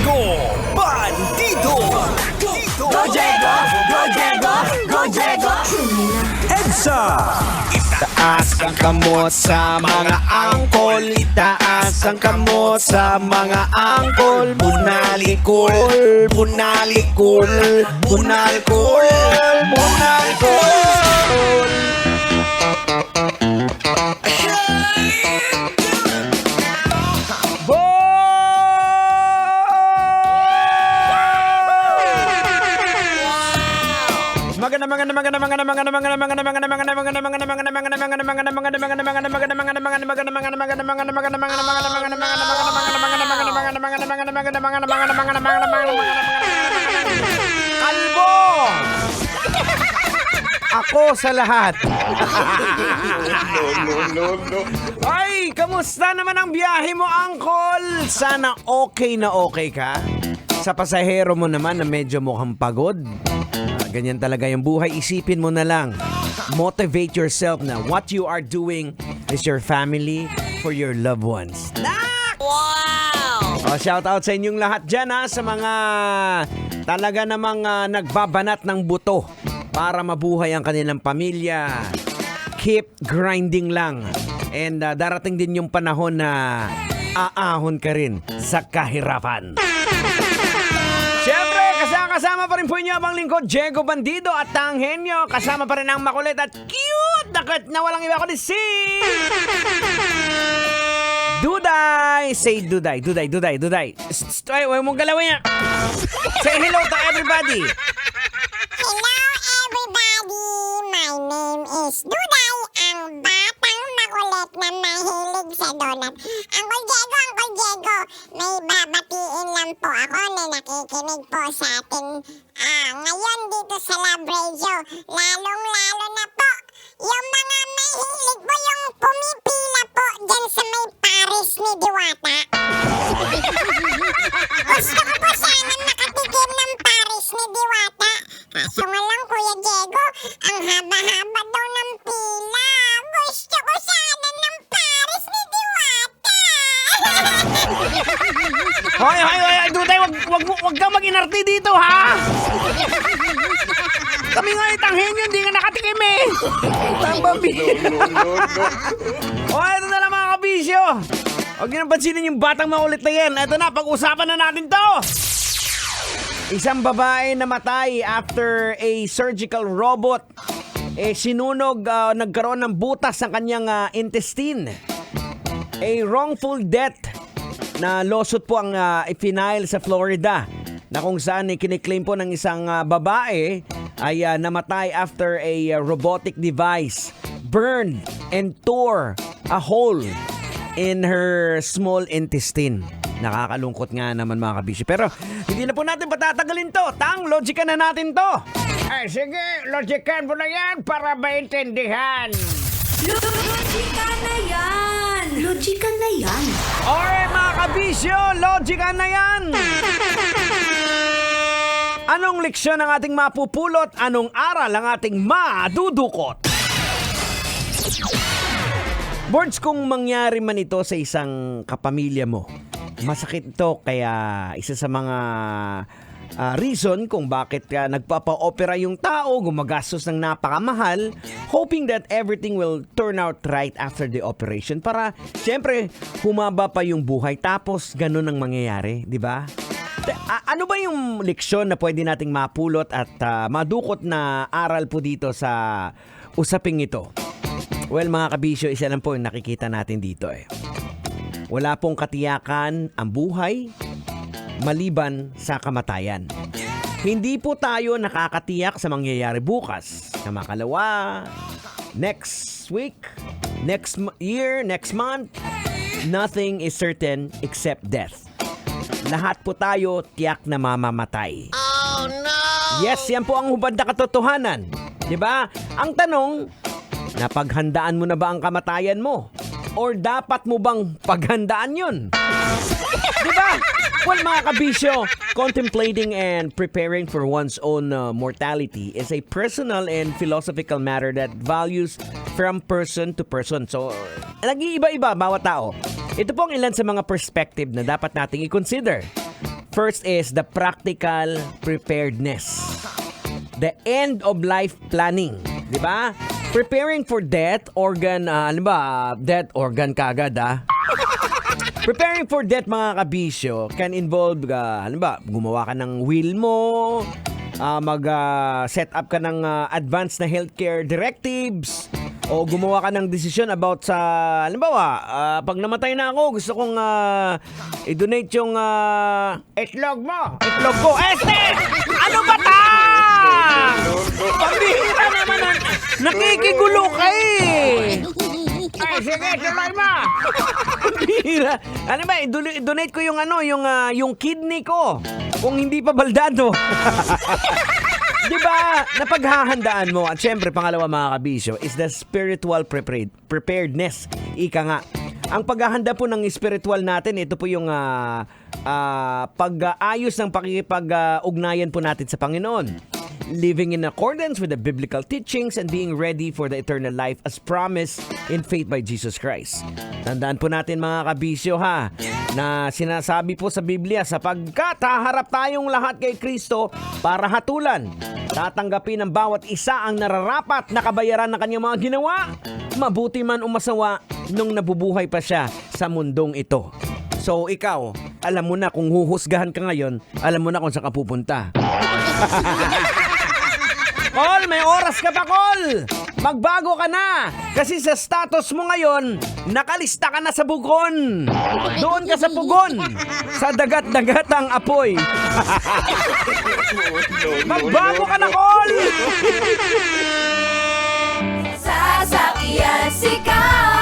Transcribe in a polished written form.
Diego Bandido. Go Diego! Go Diego! Go Diego! EDSA. Itaas ang kamot sa mga angkol. Itaas ang kamot sa mga angkol. Bunalikol, bunalikol, bunalikol, bunalikol. Kalbo! Ako sa lahat. Ay, kamusta naman ang biyahe mo, Uncle? Sana okay na okay ka. Sa pasahero mo naman na medyo mukhang pagod. Ganyan talaga yung buhay. Isipin mo na lang. Motivate yourself na what you are doing is your family for your loved ones. Wow! Shout out sa inyong lahat dyan sa mga talaga namang nagbabanat ng buto para mabuhay ang kanilang pamilya. Keep grinding lang. And darating din yung panahon na aahon ka rin sa kahirapan. Siyempre, kasama pa rin po inyo abang lingkod, Diego Bandido at Tanghenyo. Kasama pa rin ang makulit at cute na walang iba kundi si Duday. Say Duday, Duday, Duday, Duday. Huwag mong galawin yan. Say hello to everybody. Hello everybody! My name is Duday, ang batang makulit na mahilig sa donut. Uncle Diego, may babatiin lang po ako na nakikinig po sa atin ngayon dito sa Lab Radio. Lalong-lalo na po yung mga mahilig po yung pumipila po dyan sa may Paris ni Diwata. Gusto ko po sana makatikim ng Paris ni Diwata. Kaso nga lang, Kuya Diego, ang haba-haba daw ng pila. Gusto ko sana ng Paris ni Diwata. Hoy, Duday, wag kang mag-inarte dito, ha? Kami nga Tanghenyo, hindi nga nakatikim eh. Tambabi. Ito na lang mga kabisyo. Huwag nyo nang pansinin yung batang maulit na yan. Ito na, pag-usapan na natin to. Isang babae namatay after a surgical robot sinunog, nagkaroon ng butas sa kanyang intestine. A wrongful death na lawsuit po ang ipinail sa Florida na kung saan kiniklaim po ng isang babae ay namatay after a robotic device burned and tore a hole in her small intestine. Nakakalungkot nga naman mga kabisyo. Pero hindi na po natin patatagalin to. Logican na natin to. Ay sige, logican mo na yan para maintindihan. Logican na yan! Logican na yan! Alright mga kabisyo, logican na yan! Anong leksyon ang ating mapupulot? Anong aral ang ating madudukot? Boards, kung mangyari man ito sa isang kapamilya mo, masakit ito, kaya isa sa mga reason kung bakit nagpapa-opera yung tao, gumagastos ng napakamahal, hoping that everything will turn out right after the operation para, siyempre, humaba pa yung buhay tapos ganun ang mangyayari, di ba? Ano ba yung leksyon na pwede nating mapulot at madukot na aral po dito sa usaping ito? Well, mga kabisyo, isa lang po yung nakikita natin dito eh. Wala pong katiyakan ang buhay maliban sa kamatayan. Hindi po tayo nakakatiyak sa mangyayari bukas, sa makalawa, next week, next year, next month. Nothing is certain except death. Lahat po tayo tiyak na mamamatay. Oh no! Yes, yan po ang hubad na katotohanan. 'Di ba? Ang tanong, napaghandaan mo na ba ang kamatayan mo? Or dapat mo bang paghandaan yun? Diba? Well, mga kabisyo, contemplating and preparing for one's own mortality is a personal and philosophical matter that values from person to person. So, nag-iiba-iba bawat tao. Ito po ang ilan sa mga perspective na dapat nating i-consider. First is the practical preparedness. The end of life planning, di ba? Preparing for death, death organ kagad Preparing for death mga kabisyo can involve gumawa ka ng will mo, set up ka ng advanced na healthcare directives, o gumawa ka ng desisyon about sa, pag namatay na ako, gusto kong i-donate yung itlog mo. Itlog ko. Ano ba ta? Pambihira naman. Nakikigulo ka eh. Ay, sige, tuloy mo. Pambihira. Ano ba, i-donate ko yung kidney ko. Kung hindi pa baldado. Diba, napaghahandaan mo. At syempre, pangalawa mga kabisyo, is the spiritual preparedness. Ika nga. Ang paghahanda po ng spiritual natin, ito po yung pag-ayos ng pakikipag-ugnayan po natin sa Panginoon. Living in accordance with the biblical teachings and being ready for the eternal life as promised in faith by Jesus Christ. Tandaan po natin mga kabisyo na sinasabi po sa Biblia, sapagkat haharap tayong lahat kay Kristo para hatulan. Tatanggapin ng bawat isa ang nararapat na kabayaran ng kanyang mga ginawa, mabuti man o masawa, nung nabubuhay pa siya sa mundong ito. So ikaw, alam mo na kung huhusgahan ka ngayon, alam mo na kung saan ka pupunta. Kol, may oras ka pa, Kol! Magbago ka na! Kasi sa status mo ngayon, nakalista ka na sa Bugon! Doon ka sa Pugon! Sa dagat-dagatang apoy! Magbago ka na, Kol! Sasakyan si Carl